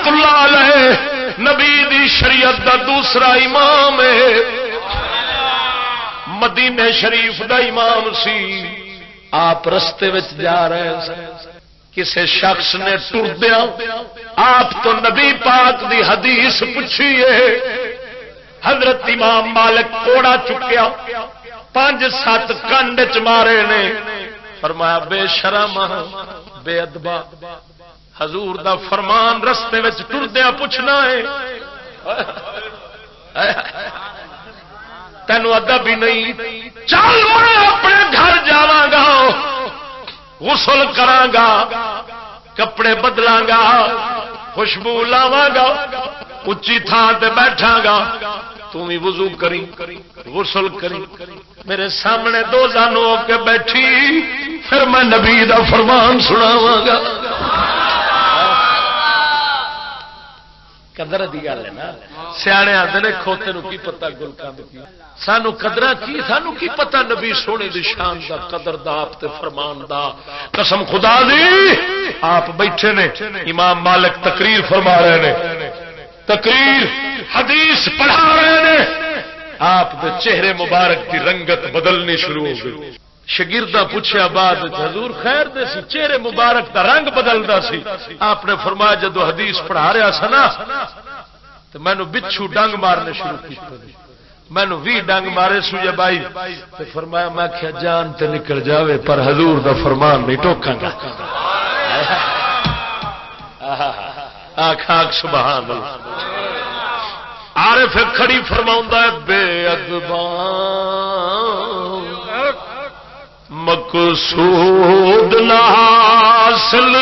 رحمت اللہ علیہ نبی دی شریعت دا دوسرا امام ہے، مدینے شریف دا امام سی. آپ رستے وچ جا رہے ہیں، کسے شخص نے ٹردیا آپ تو نبی پاک دی حدیث پوچھی ہے. حضرت امام مالک کوڑا چکیا 5-7 کنڈ چ مارے نے. فرمایا بے شرم بے ادبا، حضور دا فرمان رستے وچ ٹردیا پوچھنا ہے، تینوں ادب بھی نہیں. چل میں اپنے گھر جاواں گا، غسل کراں گا، کپڑے بدلاں گا، خوشبو لاواں گا، اچھی تھان تے بیٹھاں گا، تم بھی وضو کری غسل کری، میرے سامنے دو زانو ہو کے بیٹھی، پھر میں نبی دا فرمان سناواں گا. قدر دی گل ہے نا. سیانے آتے نے کھوتے نو کی پتا گل کند کی، سانو قدر کی، سانو کی پتا نبی سونے دی شان دا قدر دا آپ تے فرمان دا. قسم خدا دی آپ بیٹھے نے، امام مالک تقریر فرما رہے نے، تقریر حدیث پڑھا رہے نے، آپ دے چہرے مبارک دی رنگت بدلنی شروع ہو گئی. شاگرداں پوچھیا بعد حضور خیر دے سی، چہرے مبارک دا رنگ بدلدا سی. آپ نے فرمایا جدو حدیث پڑھا رہا سا نا تو مینوں بچھو ڈنگ مارنے شروع کیتے، مینوں 20 ڈنگ مارے سو یا بائی. تو فرمایا میں کیا جان تے نکل جاوے پر حضور دا فرمان نہیں ٹوکاں گا. آکھ سبحان اللہ. عارف کھڑی فرماؤندا ہے بے ادباں مقصود نہ حاصل